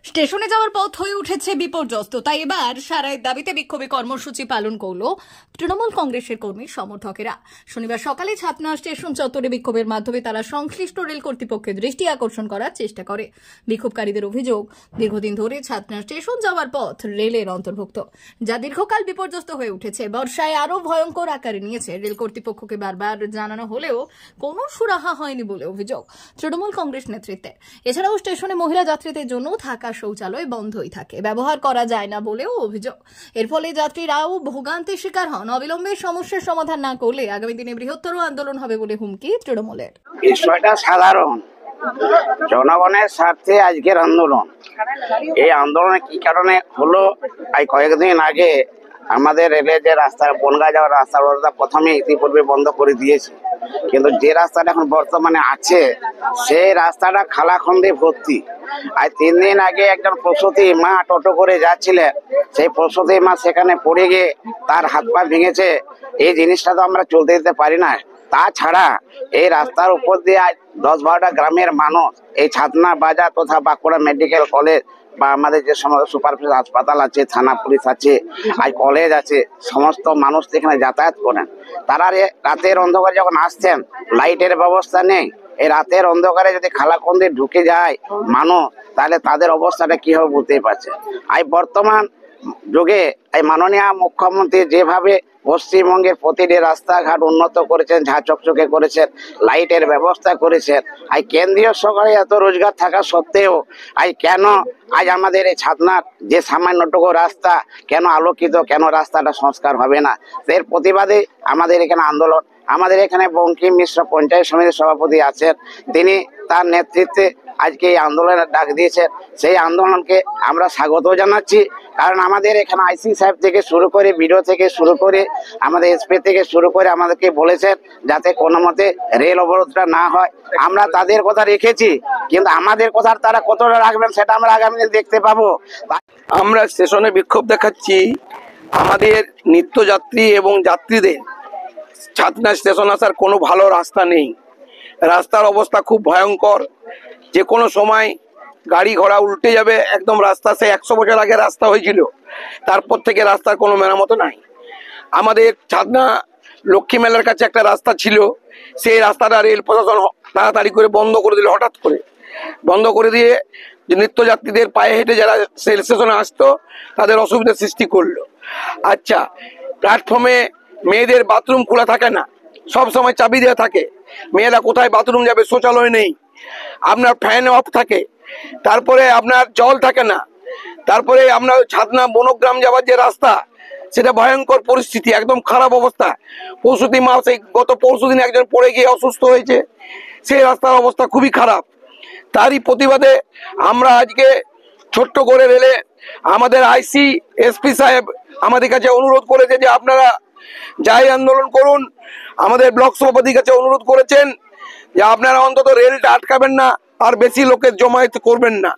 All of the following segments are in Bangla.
স্টেশনে যাওয়ার পথ হয়ে উঠেছে বিপর্যস্ত, তাই এবার সারাইয়ের দাবিতে বিক্ষোভী কর্মসূচি পালন করল তৃণমূল কংগ্রেসের কর্মী সমর্থকেরা। শনিবার সকালে ছাতনা স্টেশন চত্বরে বিক্ষোভের মাধ্যমে তারা সংশ্লিষ্ট রেল কর্তৃপক্ষের দৃষ্টি আকর্ষণ করার চেষ্টা করে। বিক্ষোভকারীদের অভিযোগ, দীর্ঘদিন ধরে ছাতনা স্টেশন যাওয়ার পথ রেলের অন্তর্ভুক্ত, যা দীর্ঘকাল বিপর্যস্ত হয়ে উঠেছে। বর্ষায় আরও ভয়ঙ্কর আকারে নিয়েছে। রেল কর্তৃপক্ষকে বারবার জানানো হলেও কোনো সুরাহা হয়নি বলে অভিযোগ তৃণমূল কংগ্রেস নেতৃত্বের। এছাড়াও স্টেশনে মহিলা যাত্রীদের জন্য থাকা শৌচালয় বন্ধই থাকে, ব্যবহার করা যায় না বলেও অভিযোগ। এর ফলে যাত্রীরাও ভোগান্তির শিকার হন। অবিলম্বে সমস্যার সমাধান না করলে আগামী দিনে বৃহত্তর আন্দোলন হবে বলে হুমকি তৃণমূলের। বিষয়টা সাধারণ, জনগণের স্বার্থে আজকের আন্দোলন। এই আন্দোলনে কি কারণে হলো, কয়েকদিন আগে আমাদের রেলের যে রাস্তা বনগাঁ যাওয়ার রাস্তা, ওটা প্রথমে ইতিপূর্বে বন্ধ করে দিয়েছে, কিন্তু যে রাস্তাটা এখন বর্তমানে আছে সেই রাস্তাটা খালাখন্দে ভর্তি। আর 3 দিন আগে একজন প্রসূতি মা টোটো করে যাচ্ছিলেন, সেই প্রসূতি মা সেখানে পড়ে গিয়ে তার হাত পা ভেঙেছে। এই জিনিসটা তো আমরা চলতে দিতে পারি না। তাছাড়া এই রাস্তার উপর দিয়ে 10-12টা গ্রামের মানুষ এই ছাতনা বাজার তথা বাঁকুড়া মেডিকেল কলেজ বা আমাদের যে সমস্ত সুপারস্পেশাল হাসপাতাল আছে, থানা পুলিশ আছে, আর কলেজ আছে, সমস্ত মানুষ এখানে যাতায়াত করেন। তারা রাতের অন্ধকারে যখন আসছেন, লাইটের ব্যবস্থা নেই। এই রাতের অন্ধকারে যদি খালাখন্দে ঢুকে যায় মানুষ, তাহলে তাদের অবস্থাটা কি হবে বুঝতেই পারছে। বর্তমান যুগে মাননীয় মুখ্যমন্ত্রী যেভাবে পশ্চিমবঙ্গের প্রতিটি রাস্তাঘাট উন্নত করেছেন, ঝাঁ চকচকে করেছেন, লাইটের ব্যবস্থা করেছেন, কেন্দ্রীয় সরকারে এত রোজগার থাকা সত্ত্বেও কেন আজ আমাদের এই ছাতনার যে সামান্যটুকু রাস্তা কেন আলোকিত, কেন রাস্তাটা সংস্কার হবে না? এর প্রতিবাদে আমাদের এখানে আন্দোলন। আমাদের এখানে বঙ্কিম মিশ্র পঞ্চায়েত সমিতির সভাপতি আছেন, তিনি তার নেতৃত্বে আজকে এই আন্দোলনের ডাক দিয়েছেন। সেই আন্দোলনকে আমরা স্বাগত জানাচ্ছি, কারণ আমাদের এখানে আইসি সাহেব থেকে শুরু করে বিডিও থেকে শুরু করে আমাদের এসপি থেকে শুরু করে আমাদেরকে বলেছেন যাতে কোনো মতে রেল অবরোধটা না হয়। আমরা তাদের কথা রেখেছি, কিন্তু আমাদের কথা তারা কতটা রাখবেন সেটা আমরা আগামী দিনে দেখতে পাবো। আমরা স্টেশনে বিক্ষোভ দেখাচ্ছি আমাদের নিত্যযাত্রী এবং যাত্রীদের। ছাতনা স্টেশন আসার কোনো ভালো রাস্তা নেই, রাস্তার অবস্থা খুব ভয়ঙ্কর। যে কোনো সময় গাড়ি ঘোড়া উল্টে যাবে। একদম রাস্তা সে 100 বছর আগে রাস্তা হয়েছিল, তারপর থেকে রাস্তার কোনো মেরামত নাই। আমাদের ছাতনা লক্ষ্মী মেলার কাছে একটা রাস্তা ছিল, সেই রাস্তাটা রেল প্রশাসন তাড়াতাড়ি করে বন্ধ করে দিল। হঠাৎ করে বন্ধ করে দিয়ে যে নিত্যযাত্রীদের পায়ে হেঁটে যারা রেল স্টেশনে আসতো তাদের অসুবিধার সৃষ্টি করলো। আচ্ছা, প্ল্যাটফর্মে মেয়েদের বাথরুম খোলা থাকে না, সব সময় চাবি দেওয়া থাকে। মেয়েরা কোথায় বাথরুম যাবে, শৌচালয় নেই, আপনার ফ্যান অফ থাকে, তারপরে আপনার জল থাকে না, তারপরে আপনার ছাতনা বনগ্রাম যাওয়ার যে রাস্তা সেটা ভয়ঙ্কর পরিস্থিতি, একদম খারাপ অবস্থা। পরশুদি মা সেই গত পরশুদিন একজন পড়ে গিয়ে অসুস্থ হয়েছে, সেই রাস্তার অবস্থা খুবই খারাপ। তারই প্রতিবাদে আমরা আজকে ছোট্ট করে রেলে আমাদের আইসি এসপি সাহেব আমাদের কাছে অনুরোধ করেছে যে আপনারা যাই আন্দোলন করুন। আমাদের ব্লক সভাপতির কাছে অনুরোধ করেছেন যে আপনারা অন্তত রেলটা আটকাবেন না, আর বেশি লোকের জমায়েত করবেন না।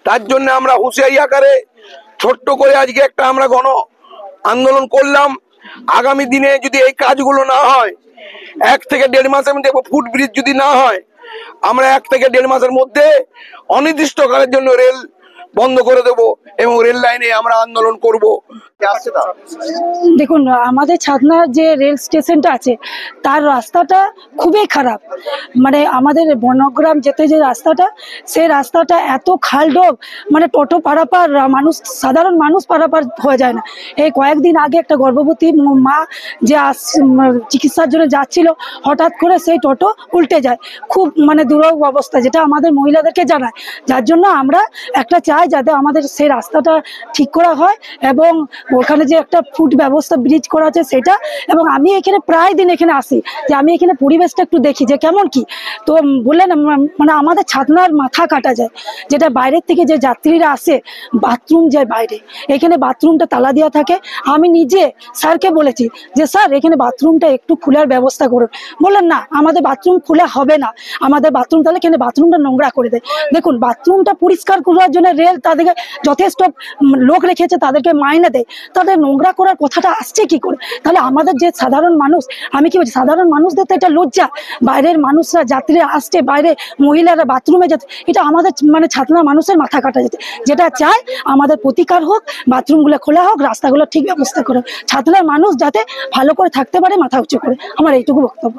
তার জন্য আমরা হুঁশিয়ারি আকারে ছোট্ট করে আজকে একটা আমরা গণ আন্দোলন করলাম। আগামী দিনে যদি এই কাজগুলো না হয়, 1 থেকে 1.5 মাসের মধ্যে ফুট ব্রিজ যদি না হয়, আমরা 1 থেকে 1.5 মাসের মধ্যে অনির্দিষ্টকালের জন্য রেল বন্ধ করে দেব এবং রেল লাইনে আমরা আন্দোলন করব। দেখুন, আমাদের ছাতনার যে রেল স্টেশনটা আছে তার রাস্তাটা খুবই খারাপ। মানে আমাদের বনগ্রাম যেতে যে রাস্তাটা, সেই রাস্তাটা এত খালডোব, মানে টোটো পারাপার মানুষ, সাধারণ মানুষ পারাপার হয়ে যায় না। এই কয়েকদিন আগে একটা গর্ভবতী মা যে চিকিৎসার জন্য যাচ্ছিল, হঠাৎ করে সেই টোটো উল্টে যায়। খুব মানে দুরূহ অবস্থা, যেটা আমাদের মহিলাদেরকে জানায়। যার জন্য আমরা একটা চাই যাতে আমাদের সেই রাস্তাটা ঠিক করা হয় এবং ওখানে যে একটা ফুট ব্যবস্থা ব্রিজ করা আছে সেটা। এবং আমি এখানে প্রায় দিন এখানে আসি, যে আমি এখানে পরিবেশটা একটু দেখি যে কেমন কি। তো বললেন মানে আমাদের ছাতনার মাথা কাটা যায়, যেটা বাইরের থেকে যে যাত্রীরা আসে, বাথরুম যায় বাইরে, এখানে বাথরুমটা তালা দেওয়া থাকে। আমি নিজে স্যারকে বলেছি যে স্যার এখানে বাথরুমটা একটু খোলার ব্যবস্থা করুন। বললেন না, আমাদের বাথরুম খোলা হবে না, আমাদের বাথরুম তাহলে এখানে বাথরুমটা নোংরা করে দেয়। দেখুন, বাথরুমটা পরিষ্কার করার জন্য রেল তাদেরকে যথেষ্ট লোক রেখেছে, তাদেরকে মাইনে দেয়, তাদের নোংরা করার কথাটা আসছে কি করে? তাহলে আমাদের যে সাধারণ মানুষ, আমি কি বলছি, সাধারণ মানুষদের তো এটা লজ্জা, বাইরের মানুষরা যাত্রীরা আসছে, বাইরে মহিলারা বাথরুমে যেতে, এটা আমাদের মানে ছাত্রা মানুষের মাথা কাটা যেতে, যেটা চাই আমাদের প্রতিকার হোক, বাথরুমগুলো খোলা হোক, রাস্তাগুলো ঠিক ব্যবস্থা করে, ছাত্রের মানুষ যাতে ভালো করে থাকতে পারে মাথা উঁচু করে। আমার এইটুকু বক্তব্য।